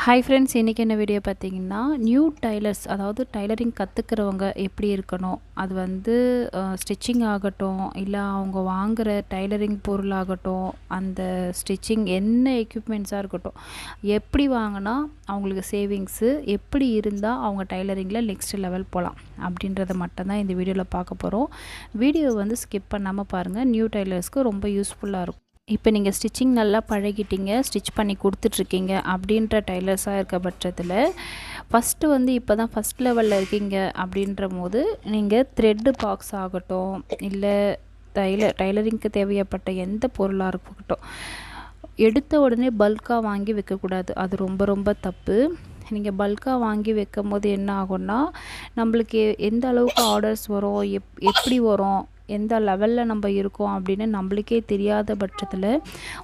Hi friends, இன்றைக்கி என்ன video பார்த்தீங்கன்னா, நியூ டைலர்ஸ் அதாவது டைலரிங் கற்றுக்கிறவங்க எப்படி இருக்கணும், அது வந்து ஸ்டிச்சிங் ஆகட்டும், இல்லை அவங்க வாங்குகிற டைலரிங் பொருளாகட்டும், அந்த ஸ்டிச்சிங் என்ன எக்யூப்மெண்ட்ஸாக இருக்கட்டும், எப்படி வாங்கினா அவங்களுக்கு சேவிங்ஸு, எப்படி இருந்தால் அவங்க டைலரிங்கில் நெக்ஸ்ட் லெவல் போகலாம் அப்படின்றத மட்டும்தான் இந்த வீடியோவில் பார்க்க போகிறோம். வீடியோ வந்து ஸ்கிப் பண்ணாமல் பாருங்கள். நியூ டைலர்ஸ்க்கு ரொம்ப யூஸ்ஃபுல்லாக இருக்கும். இப்போ நீங்கள் ஸ்டிச்சிங் நல்லா பழகிட்டீங்க, ஸ்டிச் பண்ணி கொடுத்துட்ருக்கீங்க அப்படின்ற டைலர்ஸாக இருக்க பட்சத்தில் ஃபஸ்ட்டு வந்து இப்போ தான் ஃபஸ்ட் லெவலில் இருக்கீங்க அப்படின்ற போது நீங்கள் த்ரெட்டு பாக்ஸ் ஆகட்டும், இல்லை டைலரிங்க்கு தேவைப்பட்ட எந்த பொருளாக இருக்கட்டும், எடுத்த உடனே பல்காக வாங்கி வைக்கக்கூடாது. அது ரொம்ப ரொம்ப தப்பு. நீங்கள் பல்காக வாங்கி வைக்கும் போது என்ன ஆகும்னா, நம்மளுக்கு எந்த அளவுக்கு ஆர்டர்ஸ் வரும், எப்படி வரும், எந்த லெவலில் நம்ம இருக்கோம் அப்படின்னு நம்மளுக்கே தெரியாத பட்சத்தில்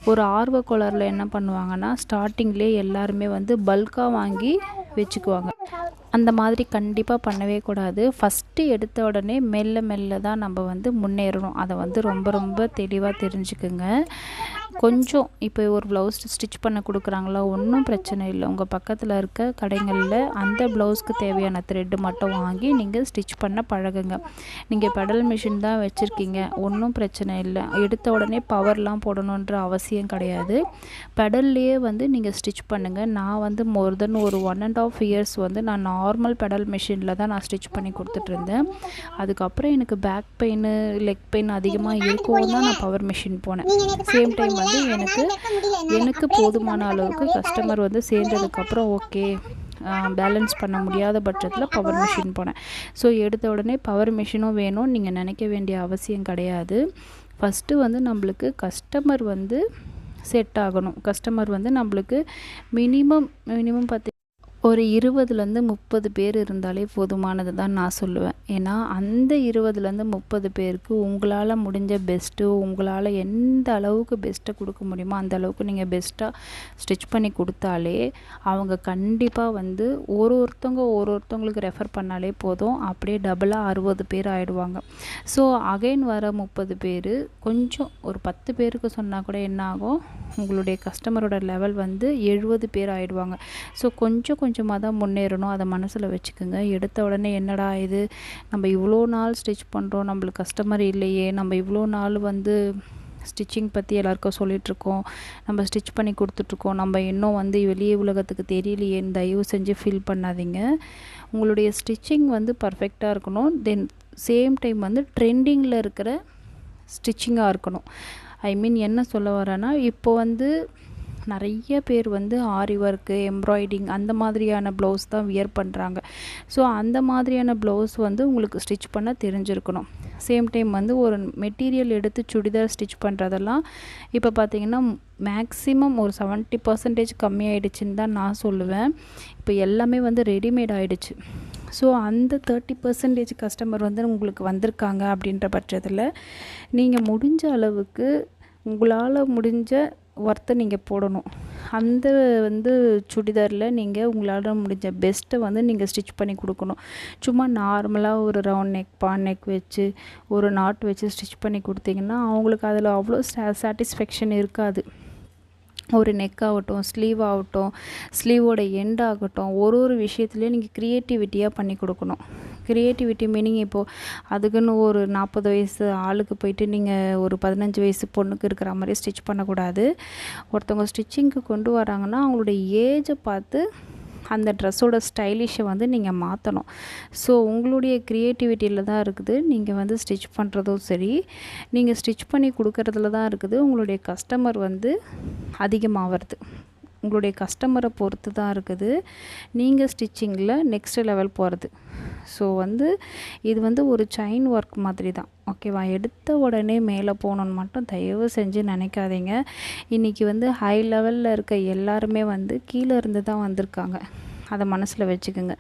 ஒரு ஆர்வக்கோளாறில் என்ன பண்ணுவாங்கன்னா, ஸ்டார்டிங்லேயே எல்லாருமே வந்து பல்காக வாங்கி வச்சுக்குவாங்க. அந்த மாதிரி கண்டிப்பாக பண்ணவே கூடாது. ஃபஸ்ட்டு எடுத்த உடனே மெல்ல மெல்ல தான் நம்ம வந்து முன்னேறணும். அதை வந்து ரொம்ப ரொம்ப தெளிவாக தெரிஞ்சுக்குங்க. கொஞ்சம் இப்போ ஒரு ப்ளவுஸ் ஸ்டிச் பண்ண கொடுக்குறாங்களா, ஒன்றும் பிரச்சனை இல்லை. உங்கள் பக்கத்தில் இருக்க கடைகளில் அந்த ப்ளவுஸ்க்கு தேவையான த்ரெட்டு மட்டும் வாங்கி நீங்கள் ஸ்டிச் பண்ண பழகுங்க. நீங்கள் பெடல் மிஷின் தான் வச்சுருக்கீங்க, ஒன்றும் பிரச்சனை இல்லை. எடுத்த உடனே பவர்லாம் போடணுன்ற அவசியம் கிடையாது. பெடல்லையே வந்து நீங்கள் ஸ்டிச் பண்ணுங்கள். நான் வந்து மோர் தென் ஒரு 1.5 இயர்ஸ் வந்து நான் நார்மல் பெடல் மிஷினில் தான் நான் ஸ்டிச் பண்ணி கொடுத்துட்ருந்தேன். அதுக்கப்புறம் எனக்கு பேக் பெயின், லெக் பெயின் அதிகமாக இருக்கும் தான் நான் பவர் மிஷின் போனேன். சேம் டைம் வந்து எனக்கு போதுமான அளவுக்கு கஸ்டமர் வந்து சேர்ந்ததுக்கப்புறம் ஓகே, பேலன்ஸ் பண்ண முடியாத பட்சத்தில் பவர் மிஷின் போனேன். ஸோ எடுத்த உடனே பவர் மிஷினும் வேணும் நீங்கள் நினைக்க வேண்டிய அவசியம் கிடையாது. ஃபஸ்ட்டு வந்து நம்மளுக்கு கஸ்டமர் வந்து செட் ஆகணும். கஸ்டமர் வந்து நம்மளுக்கு மினிமம் பார்த்து ஒரு 20லேருந்து 30 பேர் இருந்தாலே போதுமானது தான் நான் சொல்லுவேன். ஏன்னா அந்த 20லேருந்து 30 பேருக்கு உங்களால் முடிஞ்ச பெஸ்ட்டு, உங்களால் எந்த அளவுக்கு பெஸ்ட்டை கொடுக்க முடியுமோ அந்த அளவுக்கு நீங்கள் பெஸ்ட்டாக ஸ்டிச் பண்ணி கொடுத்தாலே அவங்க கண்டிப்பாக வந்து ஒருத்தவங்களுக்கு ரெஃபர் பண்ணாலே போதும், அப்படியே டபுளாக 60 பேர் ஆகிடுவாங்க. ஸோ அகைன் வர 30 பேர் கொஞ்சம் ஒரு 10 பேருக்கு சொன்னால் கூட என்ன ஆகும், உங்களுடைய கஸ்டமரோட லெவல் வந்து 70 பேர் ஆகிடுவாங்க. ஸோ கொஞ்சமாக தான் முன்னேறணும். அதை மனசில் வச்சுக்கோங்க. எடுத்த உடனே என்னடா இது, நம்ம இவ்வளோ நாள் ஸ்டிச் பண்ணுறோம், நம்மளுக்கு கஸ்டமர் இல்லையே, நம்ம இவ்வளோ நாள் வந்து ஸ்டிச்சிங் பற்றி எல்லாருக்கும் சொல்லிகிட்ருக்கோம், நம்ம ஸ்டிச் பண்ணி கொடுத்துட்ருக்கோம், நம்ம இன்னும் வந்து வெளியே உலகத்துக்கு தெரியலையேன்னு தயவு செஞ்சு ஃபீல் பண்ணாதீங்க. உங்களுடைய ஸ்டிச்சிங் வந்து பர்ஃபெக்டாக இருக்கணும். தென் சேம் டைம் வந்து ட்ரெண்டிங்கில் இருக்கிற ஸ்டிச்சிங்காக இருக்கணும். ஐ மீன் என்ன சொல்ல வரேன்னா, இப்போ வந்து நிறைய பேர் வந்து ஆரி ஒர்க்கு, எம்ப்ராய்டிங் அந்த மாதிரியான ப்ளவுஸ் தான் வியர் பண்ணுறாங்க. ஸோ அந்த மாதிரியான ப்ளவுஸ் வந்து உங்களுக்கு ஸ்டிச் பண்ண தெரிஞ்சிருக்கணும். சேம் டைம் வந்து ஒரு மெட்டீரியல் எடுத்து சுடிதார் ஸ்டிச் பண்ணுறதெல்லாம் இப்போ பார்த்திங்கன்னா மேக்ஸிமம் ஒரு 70% கம்மியாயிடுச்சுன்னு தான் நான் சொல்லுவேன். இப்போ எல்லாமே வந்து ரெடிமேட் ஆகிடுச்சு. ஸோ அந்த 30% கஸ்டமர் வந்து உங்களுக்கு வந்திருக்காங்க அப்படின்ற பட்சத்தில் நீங்கள் முடிஞ்ச அளவுக்கு உங்களால் முடிஞ்ச ஒர்த்தை நீங்கள் போடணும். அந்த வந்து சுடிதாரில் நீங்கள் உங்களால் முடிஞ்ச பெஸ்ட்டை வந்து நீங்கள் ஸ்டிச் பண்ணி கொடுக்கணும். சும்மா நார்மலாக ஒரு ரவுண்ட் நெக், பான் நெக் வச்சு ஒரு நாட் வச்சு ஸ்டிச் பண்ணி கொடுத்தீங்கன்னா அவங்களுக்கு அதில் அவ்வளோ சாட்டிஸ்ஃபேக்ஷன் இருக்காது. ஒரு நெக் ஆகட்டும், ஸ்லீவ் ஆகட்டும், ஸ்லீவோட எண்ட் ஆகட்டும், ஒரு விஷயத்துலேயும் நீங்கள் க்ரியேட்டிவிட்டியாக பண்ணி கொடுக்கணும். க்ரியேட்டிவிட்டி மீனிங் இப்போது அதுக்குன்னு ஒரு 40 வயசு ஆளுக்கு போயிட்டு நீங்கள் ஒரு 15 வயசு பொண்ணுக்கு இருக்கிற மாதிரி ஸ்டிச் பண்ணக்கூடாது. ஒருத்தவங்க ஸ்டிச்சிங்க்கு கொண்டு வராங்கன்னா அவங்களோட ஏஜை பார்த்து அந்த ட்ரெஸ்ஸோட ஸ்டைலிஷை வந்து நீங்கள் மாற்றணும். ஸோ உங்களுடைய க்ரியேட்டிவிட்டியில் தான் இருக்குது. நீங்கள் வந்து ஸ்டிச் பண்ணுறதும் சரி, நீங்கள் ஸ்டிச் பண்ணி கொடுக்கறதுல தான் இருக்குது உங்களுடைய கஸ்டமர் வந்து அதிகமாகிறது. உங்களுடைய கஸ்டமரை பொறுத்து தான் இருக்குது நீங்கள் ஸ்டிச்சிங்கில் நெக்ஸ்ட் லெவல் போகிறது. ஸோ வந்து இது வந்து ஒரு செயின் ஒர்க் மாதிரி தான், ஓகேவா? எடுத்த உடனே மேலே போகணுன்னு மட்டும் தயவு செஞ்சு நினைக்காதீங்க. இன்றைக்கி வந்து ஹை லெவலில் இருக்க எல்லாருமே வந்து கீழே இருந்து தான் வந்திருக்காங்க. அதை மனசில் வச்சுக்கோங்க.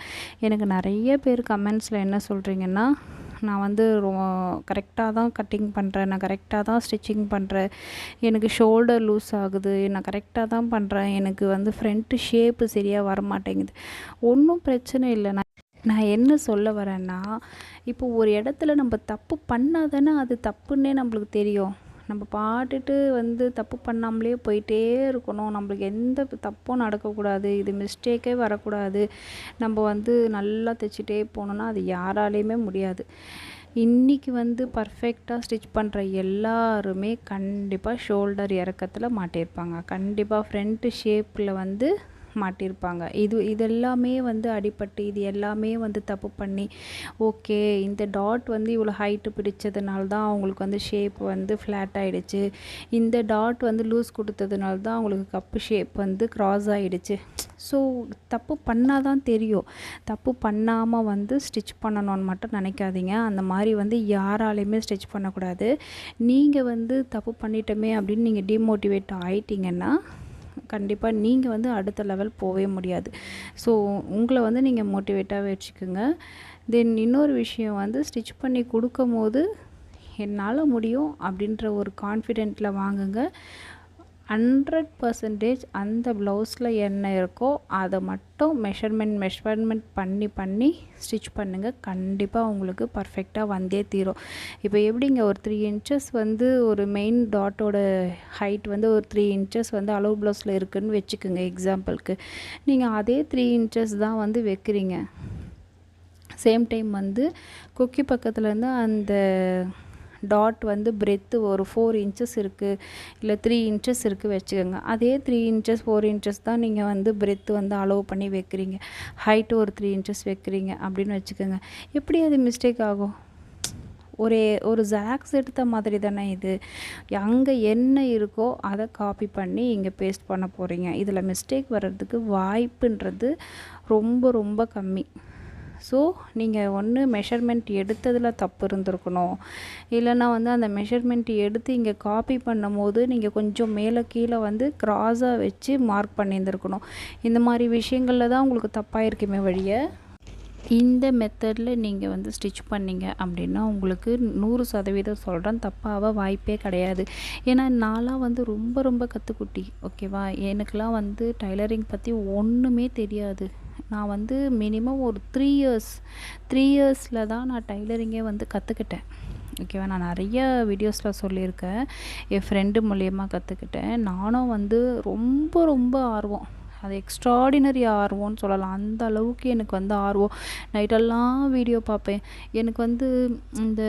எனக்கு நிறைய பேர் கமெண்ட்ஸில் என்ன சொல்கிறீங்கன்னா, நான் வந்து கரெக்டாக தான் கட்டிங் பண்ணுறேன், நான் கரெக்டாக தான் ஸ்டிச்சிங் பண்ணுறேன், எனக்கு ஷோல்டர் லூஸ் ஆகுது, நான் கரெக்டாக தான் பண்ணுறேன், எனக்கு வந்து ஃப்ரண்ட்டு ஷேப்பு சரியாக வரமாட்டேங்குது. ஒன்றும் பிரச்சனை இல்லை. நான் என்ன சொல்ல வரேன்னா, இப்போ ஒரு இடத்துல நம்ம தப்பு பண்ணால் தானே அது தப்புன்னே நம்மளுக்கு தெரியும். நம்ம பாட்டுட்டு வந்து தப்பு பண்ணாமலே போயிட்டே இருக்கணும். நம்மளுக்கு எந்த தப்பும் நடக்கக்கூடாது. இது மிஸ்டேக்கே வரக்கூடாது. நம்ம வந்து நல்லா தைச்சிட்டே போனோம்னா அது யாராலையுமே முடியாது. இன்றைக்கி வந்து பர்ஃபெக்டாக ஸ்டிச் பண்ணுற எல்லாருமே கண்டிப்பாக ஷோல்டர் இறக்கத்தில் மாட்டியிருப்பாங்க. கண்டிப்பாக ஃப்ரண்ட்டு ஷேப்பில் வந்து மாட்டியிருப்பாங்க. இதெல்லாமே வந்து அடிபட்டு இது எல்லாமே வந்து தப்பு பண்ணி ஓகே இந்த டாட் வந்து இவ்வளோ ஹைட்டு பிடிச்சதுனால தான் அவங்களுக்கு வந்து ஷேப் வந்து ஃப்ளாட் ஆகிடுச்சு. இந்த டாட் வந்து லூஸ் கொடுத்ததுனால தான் அவங்களுக்கு கப்பு ஷேப் வந்து க்ராஸ் ஆகிடுச்சு. ஸோ தப்பு பண்ணால் தான் தெரியும். தப்பு பண்ணாமல் வந்து ஸ்டிச் பண்ணணும்னு மட்டும் நினைக்காதீங்க. அந்த மாதிரி வந்து யாராலையுமே ஸ்டிச் பண்ணக்கூடாது. நீங்கள் வந்து தப்பு பண்ணிட்டோமே அப்படின்னு நீங்கள் டிமோட்டிவேட் ஆகிட்டிங்கன்னா கண்டிப்பாக நீங்கள் வந்து அடுத்த லெவல் போகவே முடியாது. ஸோ உங்களை வந்து நீங்கள் மோட்டிவேட்டாக வச்சுக்கோங்க. தென் இன்னொரு விஷயம் வந்து ஸ்டிச் பண்ணி கொடுக்கும்போது என்னால் முடியும் அப்படின்ற ஒரு கான்ஃபிடென்ட்டில் வாங்குங்க. 100% அந்த ப்ளவுஸில் என்ன இருக்கோ அதை மட்டும் மெஷர்மெண்ட் பண்ணி ஸ்டிச் பண்ணுங்கள். கண்டிப்பாக உங்களுக்கு பர்ஃபெக்டாக வந்தே தீரும். இப்போ எப்படிங்க ஒரு 3 இன்ச்சஸ் வந்து ஒரு மெயின் டாட்டோட ஹைட் வந்து ஒரு 3 இன்ச்சஸ் வந்து அளவு ப்ளவுஸில் இருக்குதுன்னு வச்சுக்கோங்க எக்ஸாம்பிளுக்கு. நீங்கள் அதே 3 இன்ச்சஸ் தான் வந்து வைக்கிறீங்க. சேம் டைம் வந்து கொக்கி பக்கத்துலேருந்து அந்த டாட் வந்து பிரெத்து ஒரு 4 இன்ச்சஸ் இருக்குது இல்லை 3 இன்ச்சஸ் இருக்குது வச்சுக்கோங்க. அதே 3 இன்ச்சஸ் 4 இன்ச்சஸ் தான் நீங்கள் வந்து பிரெத்து வந்து அளவு பண்ணி வைக்கிறீங்க. ஹைட்டு ஒரு 3 இன்ச்சஸ் வைக்கிறீங்க அப்படின்னு வச்சுக்கோங்க. எப்படி அது மிஸ்டேக் ஆகும்? ஒரு ஜாக்ஸ் எடுத்த மாதிரி தானே இது. அங்கே என்ன இருக்கோ அதை காப்பி பண்ணி இங்கே பேஸ்ட் பண்ண போகிறீங்க. இதில் மிஸ்டேக் வர்றதுக்கு வாய்ப்புன்றது ரொம்ப ரொம்ப கம்மி. ஸோ நீங்கள் ஒன்று மெஷர்மெண்ட் எடுத்ததில் தப்பு இருந்திருக்கணும். இல்லைன்னா வந்து அந்த மெஷர்மெண்ட் எடுத்து இங்கே காப்பி பண்ணும் போது நீங்கள் கொஞ்சம் மேலே கீழே வந்து க்ராஸாக வச்சு மார்க் பண்ணியிருந்துருக்கணும். இந்த மாதிரி விஷயங்களில் தான் உங்களுக்கு தப்பாயிருக்குமே வழிய இந்த மெத்தடில் நீங்கள் வந்து ஸ்டிச் பண்ணிங்க அப்படின்னா உங்களுக்கு 100% சொல்கிறேன் தப்பாக வாய்ப்பே கிடையாது. ஏன்னா நான்லாம் வந்து ரொம்ப ரொம்ப கற்றுக்குட்டி ஓகேவா. எனக்கெலாம் வந்து டைலரிங் பற்றி ஒன்றுமே தெரியாது. நான் வந்து மினிமம் ஒரு 3 இயர்ஸில் தான் நான் டைலரிங்கே வந்து கற்றுக்கிட்டேன் ஓகேவா. நான் நிறைய வீடியோஸில் சொல்லியிருக்கேன். என் ஃப்ரெண்டு மூலியமாக கற்றுக்கிட்டேன். நானும் வந்து ரொம்ப ரொம்ப ஆர்வம், அது எக்ஸ்ட்ராடினரி ஆர்வம்னு சொல்லலாம். அந்த அளவுக்கு எனக்கு வந்து ஆர்வம். நைட்டெல்லாம் வீடியோ பார்ப்பேன். எனக்கு வந்து இந்த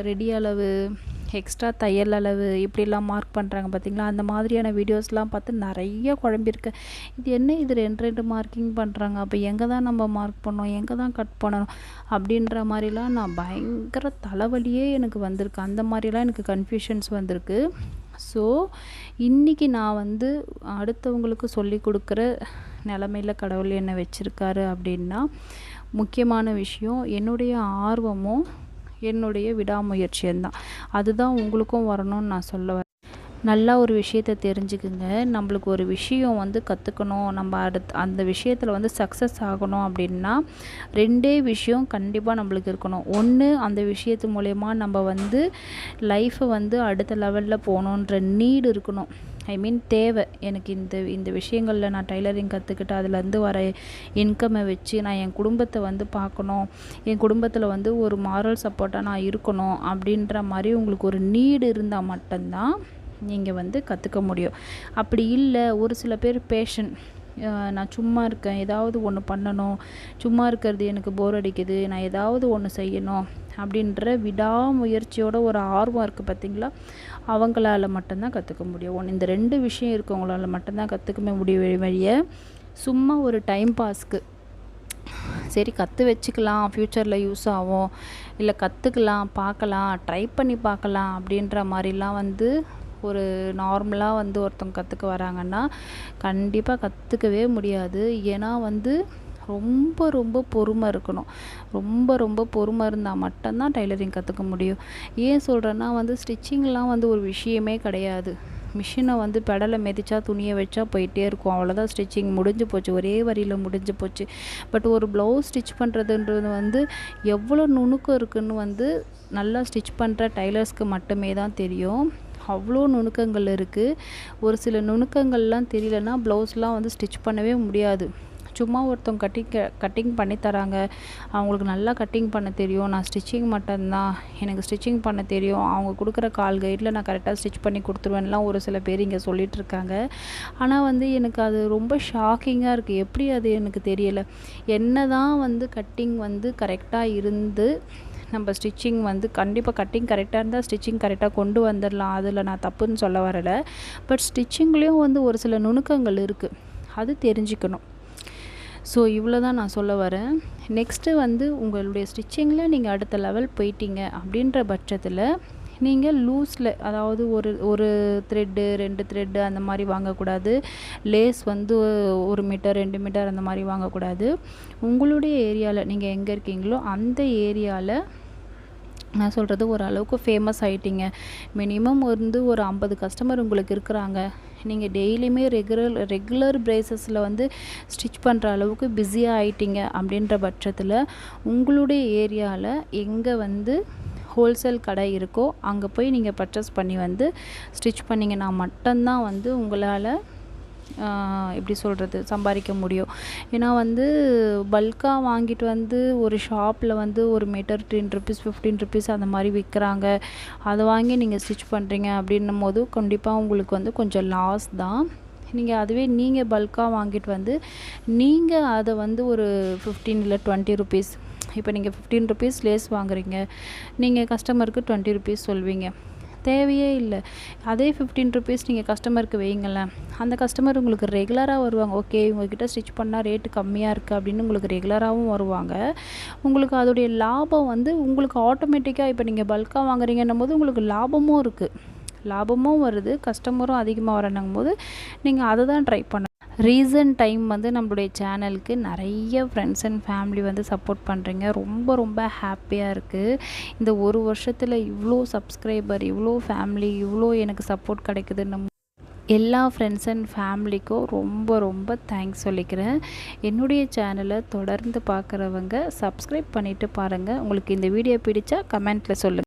ரெடி அளவு எக்ஸ்ட்ரா தையல் அளவு இப்படிலாம் மார்க் பண்ணுறாங்க பார்த்திங்களா, அந்த மாதிரியான வீடியோஸ்லாம் பார்த்து நிறைய குழம்பியிருக்கேன். இது என்ன இது 2 மார்க்கிங் பண்ணுறாங்க, அப்போ எங்கே தான் நம்ம மார்க் பண்ணோம், எங்கே தான் கட் பண்ணணும் அப்படின்ற மாதிரிலாம் நான் பயங்கர தலைவலியே எனக்கு வந்திருக்கு. அந்த மாதிரிலாம் எனக்கு கன்ஃபியூஷன்ஸ் வந்திருக்கு. ஸோ இன்றைக்கி நான் வந்து அடுத்தவங்களுக்கு சொல்லி கொடுக்குற நிலமையில் கடவுள் என்ன வச்சுருக்காரு அப்படின்னா, முக்கியமான விஷயம் என்னுடைய ஆர்வமும் என்னுடைய விடாமுயற்சியந்தான். அதுதான் உங்களுக்கும் வரணும்னு நான் சொல்ல வரேன். நல்லா ஒரு விஷயத்தை தெரிஞ்சுக்குங்க. நம்மளுக்கு ஒரு விஷயம் வந்து கற்றுக்கணும், நம்ம அந்த விஷயத்தில் வந்து சக்ஸஸ் ஆகணும் அப்படின்னா 2 விஷயம் கண்டிப்பாக நம்மளுக்கு இருக்கணும். ஒன்று, அந்த விஷயத்து மூலயமா நம்ம வந்து லைஃப்பை வந்து அடுத்த லெவலில் போகணுன்ற நீடு இருக்கணும். தேவை. எனக்கு இந்த விஷயங்களில் நான் டைலரிங் கற்றுக்கிட்டு அதுலேருந்து வர இன்கம்மை வச்சு நான் என் குடும்பத்தை வந்து பார்க்கணும், என் குடும்பத்தில் வந்து ஒரு மாரல் சப்போர்ட்டாக நான் இருக்கணும் அப்படின்ற மாதிரி உங்களுக்கு ஒரு நீடு இருந்தால் மட்டும்தான் நீங்கள் வந்து கற்றுக்க முடியும். அப்படி இல்லை, ஒரு சில பேர் பேஷன், நான் சும்மா இருக்கேன், ஏதாவது ஒன்று பண்ணணும், சும்மா இருக்கிறது எனக்கு போர் அடிக்குது, நான் ஏதாவது ஒன்று செய்யணும் அப்படின்ற விடாமுயற்சியோட ஒரு ஆர்வம் இருக்குது பார்த்திங்களா, அவங்களால மட்டும்தான் கற்றுக்க முடியும். இந்த 2 விஷயம் இருக்கவங்களால மட்டும்தான் கற்றுக்க முடியும். வழிய சும்மா ஒரு டைம் பாஸ்க்கு சரி கற்று வச்சுக்கலாம், ஃப்யூச்சரில் யூஸ் ஆகும், இல்லை கற்றுக்கலாம், பார்க்கலாம், ட்ரை பண்ணி பார்க்கலாம் அப்படின்ற மாதிரிலாம் வந்து ஒரு நார்மலாக வந்து ஒருத்தவங்க கற்றுக்க வராங்கன்னா கண்டிப்பாக கற்றுக்கவே முடியாது. ஏன்னா வந்து ரொம்ப ரொம்ப பொறுமை இருக்கணும். ரொம்ப ரொம்ப பொறுமை இருந்தால் மட்டும்தான் டைலரிங் கற்றுக்க முடியும். ஏன் சொல்கிறேன்னா வந்து ஸ்டிச்சிங்லாம் வந்து ஒரு விஷயமே கிடையாது. மிஷினை வந்து பெடலை மிதிச்சா துணியை வச்சா போயிட்டே இருக்கும், அவ்வளோதான். ஸ்டிச்சிங் முடிஞ்சு போச்சு, ஒரே வரியில் முடிஞ்சு போச்சு. பட் ஒரு ப்ளவுஸ் ஸ்டிச் பண்ணுறதுன்றது வந்து எவ்வளோ நுணுக்கம் இருக்குதுன்னு வந்து நல்லா ஸ்டிச் பண்ணுற டைலர்ஸ்க்கு மட்டுமே தான் தெரியும். அவ்வளோ நுணுக்கங்கள் இருக்குது. ஒரு சில நுணுக்கங்கள்லாம் தெரியலன்னா ப்ளவுஸ்லாம் வந்து ஸ்டிச் பண்ணவே முடியாது. சும்மா ஒருத்தவங்க கட்டிங் பண்ணி தராங்க, அவங்களுக்கு நல்லா கட்டிங் பண்ண தெரியும், நான் ஸ்டிச்சிங் மட்டும்தான், எனக்கு ஸ்டிச்சிங் பண்ண தெரியும், அவங்க கொடுக்குற கால் கைடில் நான் கரெக்டாக ஸ்டிச் பண்ணி கொடுத்துருவேன்லாம் ஒரு சில பேர் இங்கே சொல்லிகிட்ருக்காங்க. ஆனால் வந்து எனக்கு அது ரொம்ப ஷாக்கிங்காக இருக்குது. எப்படி அது எனக்கு தெரியலை. என்ன தான் வந்து கட்டிங் வந்து கரெக்டாக இருந்து நம்ம ஸ்டிச்சிங் வந்து கண்டிப்பாக கட்டிங் கரெக்டாக இருந்தால் ஸ்டிச்சிங் கரெக்டாக கொண்டு வந்துடலாம், அதில் நான் தப்புன்னு சொல்ல வரலை. பட் ஸ்டிச்சிங்லேயும் வந்து ஒரு சில நுணுக்கங்கள் இருக்குது, அது தெரிஞ்சுக்கணும். ஸோ இவ்வளோ தான் நான் சொல்ல வரேன். நெக்ஸ்ட்டு வந்து உங்களுடைய ஸ்டிச்சிங்கில் நீங்கள் அடுத்த லெவல் போயிட்டீங்க அப்படின்ற பட்சத்தில் நீங்கள் லூஸில், அதாவது ஒரு த்ரெட்டு 2 த்ரெட்டு அந்த மாதிரி வாங்கக்கூடாது. லேஸ் வந்து 1 மீட்டர் 2 மீட்டர் அந்த மாதிரி வாங்கக்கூடாது. உங்களுடைய ஏரியாவில் நீங்கள் எங்கே இருக்கீங்களோ அந்த ஏரியாவில் நான் சொல்கிறது ஓரளவுக்கு ஃபேமஸ் ஆகிட்டீங்க. மினிமம் வந்து ஒரு 50 கஸ்டமர் உங்களுக்கு இருக்கிறாங்க. நீங்கள் டெய்லியுமே ரெகுலர் பேசிஸில் வந்து ஸ்டிச் பண்ணுற அளவுக்கு பிஸியாக ஆகிட்டீங்க அப்படின்ற பட்சத்தில் உங்களுடைய ஏரியாவில் எங்கே வந்து ஹோல்சேல் கடை இருக்கோ அங்கே போய் நீங்கள் பர்ச்சேஸ் பண்ணி வந்து ஸ்டிச் பண்ணிங்கன்னா மட்டும்தான் வந்து உங்களால் எப்படி சொல்கிறது சம்பாதிக்க முடியும். ஏன்னா வந்து பல்காக வாங்கிட்டு வந்து ஒரு ஷாப்பில் வந்து ஒரு மீட்டர் 10 ருபீஸ் 15 ருபீஸ் அந்த மாதிரி விற்கிறாங்க. அதை வாங்கி நீங்கள் ஸ்டிச் பண்ணுறீங்க அப்படின்னும் போது கண்டிப்பாக உங்களுக்கு வந்து கொஞ்சம் லாஸ் தான். அதுவே நீங்கள் பல்காக வாங்கிட்டு வந்து நீங்கள் அதை வந்து ஒரு 15 இல்லை 20 ருபீஸ், இப்போ நீங்கள் 15 ருபீஸ் லேஸ் வாங்குறீங்க, நீங்கள் கஸ்டமருக்கு 20 ருபீஸ் சொல்வீங்க, தேவையே இல்லை. அதே 15 ருபீஸ் நீங்கள் கஸ்டமருக்கு வைங்களேன், அந்த கஸ்டமர் உங்களுக்கு ரெகுலராக வருவாங்க. ஓகே, உங்கள்கிட்ட ஸ்டிச் பண்ணால் ரேட்டு கம்மியாக இருக்குது அப்படின்னு உங்களுக்கு ரெகுலராகவும் வருவாங்க. உங்களுக்கு அதோடைய லாபம் வந்து உங்களுக்கு ஆட்டோமேட்டிக்காக, இப்போ நீங்கள் பல்காக வாங்குறீங்கன்னும் போது உங்களுக்கு லாபமும் இருக்குது, லாபமும் வருது, கஸ்டமரும் அதிகமாக வரணுங்கும் போது நீங்கள் அதை தான் ட்ரை பண்ண. ரீசன்ட் டைம் வந்து நம்மளுடைய சேனலுக்கு நிறைய ஃப்ரெண்ட்ஸ் அண்ட் ஃபேமிலி வந்து சப்போர்ட் பண்ணுறீங்க. ரொம்ப ரொம்ப ஹாப்பியாக இருக்குது. இந்த ஒரு வருஷத்தில் இவ்வளோ சப்ஸ்கிரைபர், இவ்வளோ ஃபேமிலி, இவ்வளோ எனக்கு சப்போர்ட் கிடைக்குதுன்னு எல்லா ஃப்ரெண்ட்ஸ் அண்ட் ஃபேமிலிக்கும் ரொம்ப ரொம்ப தேங்க்ஸ் சொல்லிக்கிறேன். என்னுடைய சேனலை தொடர்ந்து பார்க்குறவங்க சப்ஸ்கிரைப் பண்ணிவிட்டு பாருங்கள். உங்களுக்கு இந்த வீடியோ பிடிச்சா கமெண்ட்டில் சொல்லுங்கள்.